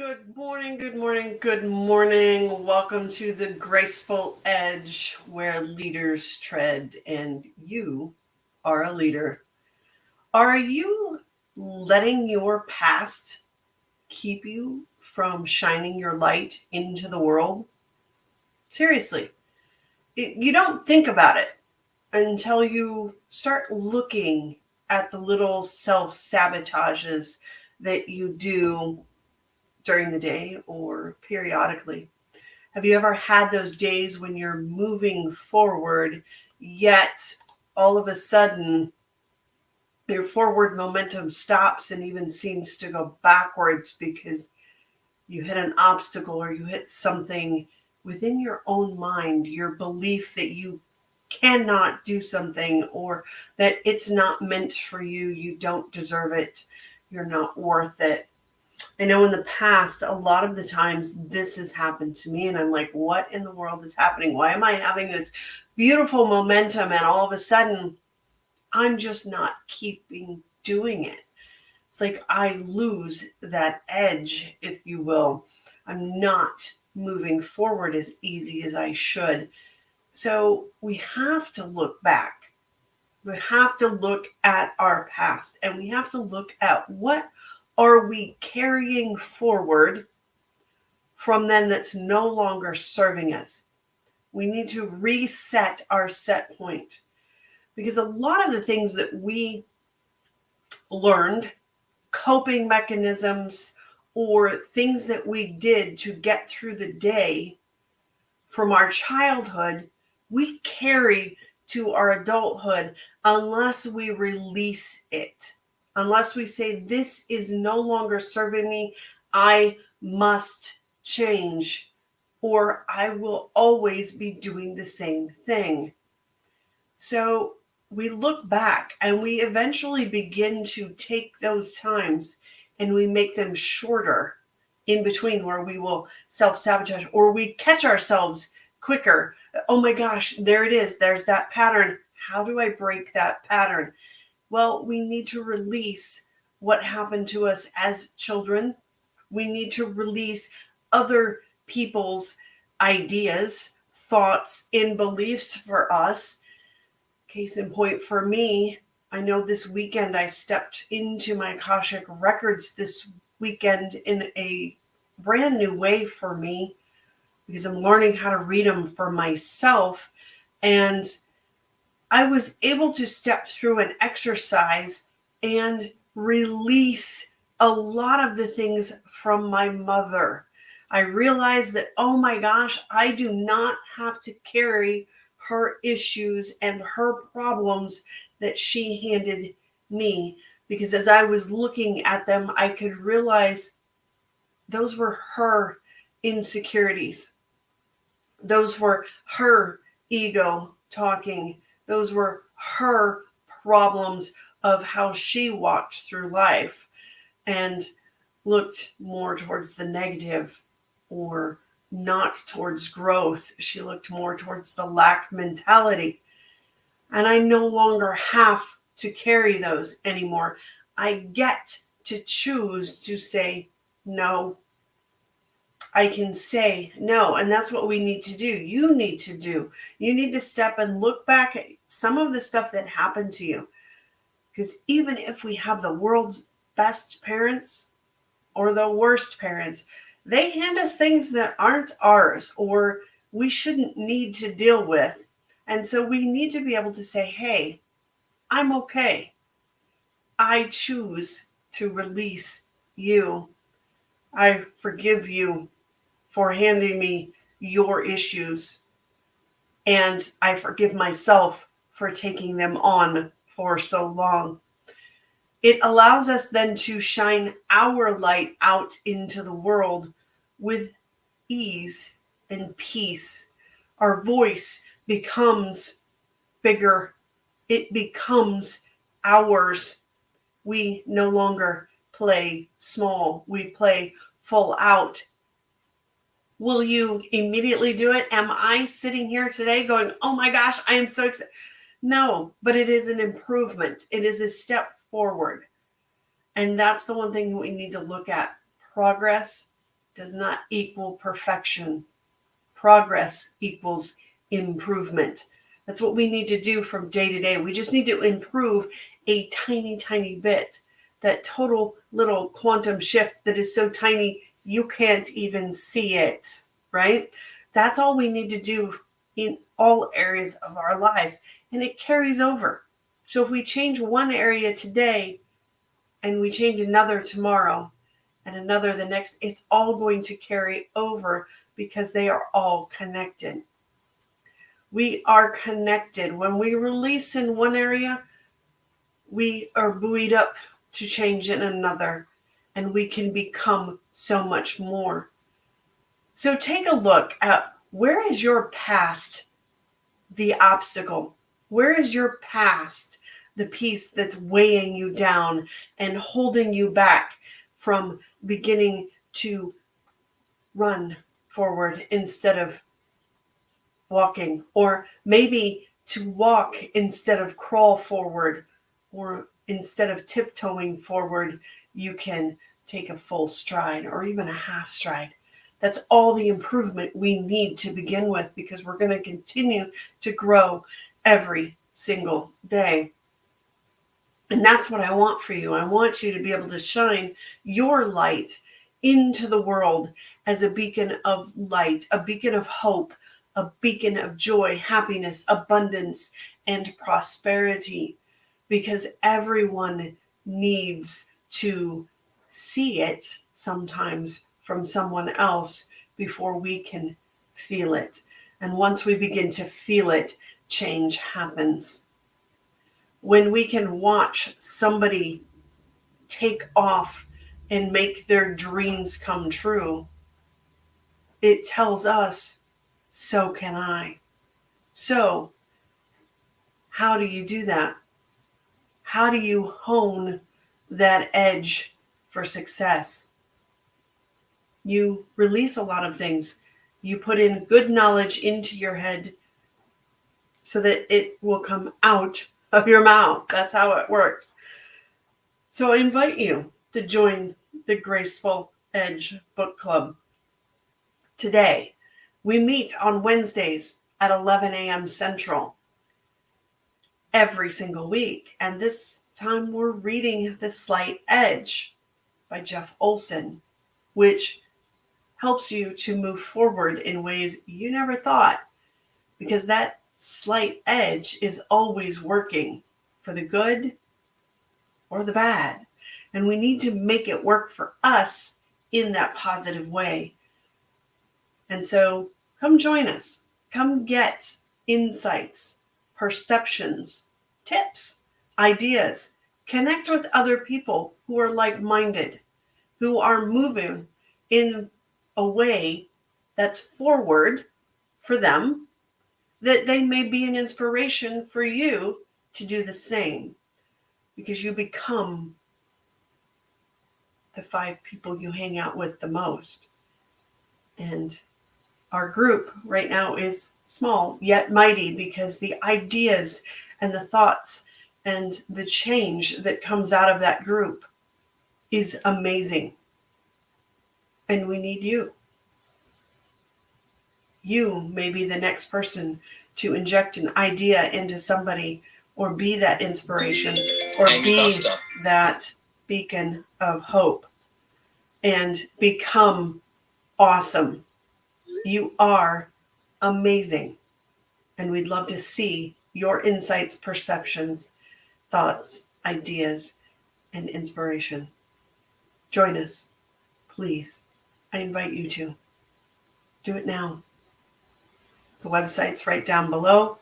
Good morning, good morning, good morning. Welcome to the Graceful Edge where leaders tread and you are a leader. Are you letting your past keep you from shining your light into the world? Seriously, you don't think about it until you start looking at the little self sabotages that you do during the day or periodically. Have you ever had those days when you're moving forward, yet all of a sudden your forward momentum stops and even seems to go backwards because you hit an obstacle or you hit something within your own mind, your belief that you cannot do something or that it's not meant for you, you don't deserve it, you're not worth it. I know in the past, a lot of the times this has happened to me, and I'm like, what in the world is happening? Why am I having this beautiful momentum and all of a sudden I'm just not keeping doing it? It's like I lose that edge, if you will. I'm not moving forward as easy as I should. So we have to look back. We have to look at our past and we have to look at what are we carrying forward from then that's no longer serving us. We need to reset our set point because a lot of the things that we learned, coping mechanisms, or things that we did to get through the day from our childhood, we carry to our adulthood unless we release it. Unless we say, this is no longer serving me, I must change, or I will always be doing the same thing. So we look back and we eventually begin to take those times and we make them shorter in between where we will self sabotage or we catch ourselves quicker. Oh my gosh, there it is. There's that pattern. How do I break that pattern? Well, we need to release what happened to us as children. We need to release other people's ideas, thoughts, and beliefs for us. Case in point for me, I know this weekend I stepped into my Akashic records this weekend in a brand new way for me because I'm learning how to read them for myself. And I was able to step through an exercise and release a lot of the things from my mother. I realized that, oh my gosh, I do not have to carry her issues and her problems that she handed me. Because as I was looking at them, I could realize those were her insecurities. Those were her ego talking. Those were her problems of how she walked through life and looked more towards the negative or not towards growth. She looked more towards the lack mentality. And I no longer have to carry those anymore. I get to choose to say no. I can say no. And that's what we need to do. You need to do. You need to step and look back at some of the stuff that happened to you. Because even if we have the world's best parents or the worst parents, they hand us things that aren't ours or we shouldn't need to deal with. And so we need to be able to say, hey, I'm okay. I choose to release you. I forgive you for handing me your issues. And I forgive myself for taking them on for so long. It allows us then to shine our light out into the world with ease and peace. Our voice becomes bigger, it becomes ours. We no longer play small, we play full out. Will you immediately do it? Am I sitting here today going, oh my gosh, I am so excited? No, but it is an improvement. It is a step forward. And that's the one thing we need to look at. Progress does not equal perfection. Progress equals improvement. That's what we need to do from day to day. We just need to improve a tiny, tiny bit. That total little quantum shift that is so tiny you can't even see it, right? That's all we need to do in all areas of our lives. And it carries over. So if we change one area today and we change another tomorrow and another the next, it's all going to carry over because they are all connected. We are connected. When we release in one area, we are buoyed up to change in another, and we can become so much more. So take a look at, where is your past the obstacle? Where is your past the piece that's weighing you down and holding you back from beginning to run forward instead of walking, or maybe to walk instead of crawl forward, or instead of tiptoeing forward, you can take a full stride or even a half stride. That's all the improvement we need to begin with, because we're going to continue to grow every single day. And that's what I want for you. I want you to be able to shine your light into the world as a beacon of light, a beacon of hope, a beacon of joy, happiness, abundance, and prosperity, because everyone needs to see it sometimes from someone else before we can feel it. And once we begin to feel it, change happens. When we can watch somebody take off and make their dreams come true, it tells us, so can I. So, how do you do that? How do you hone that edge for success? You release a lot of things. You put in good knowledge into your head so that it will come out of your mouth. That's how it works. So I invite you to join the Graceful Edge Book Club. Today, we meet on Wednesdays at 11 a.m. Central every single week. And this time we're reading The Slight Edge by Jeff Olson, which helps you to move forward in ways you never thought, because that slight edge is always working for the good or the bad. And we need to make it work for us in that positive way. And so come join us. Come get insights, perceptions, tips, ideas. Connect with other people who are like-minded, who are moving in a way that's forward for them, that they may be an inspiration for you to do the same, because you become the 5 people you hang out with the most. And our group right now is small yet mighty, because the ideas and the thoughts and the change that comes out of that group is amazing. And we need you. You may be the next person to inject an idea into somebody, or be that inspiration, or be that beacon of hope, and become awesome. You are amazing. And we'd love to see your insights, perceptions, thoughts, ideas, and inspiration. Join us, please. I invite you to. Do it now. The website's right down below,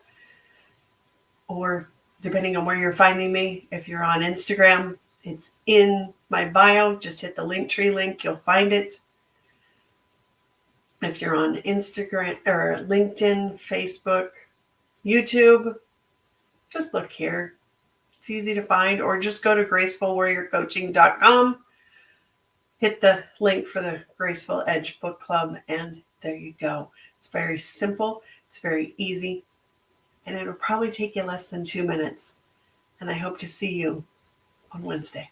or depending on where you're finding me, if you're on Instagram, it's in my bio. Just hit the Linktree link, you'll find it. If you're on Instagram or LinkedIn, Facebook, YouTube, just look here. It's easy to find, or just go to gracefulwarriorcoaching.com, hit the link for the Graceful Edge Book Club, and there you go. It's very simple. It's very easy. And it'll probably take you less than 2 minutes. And I hope to see you on Wednesday.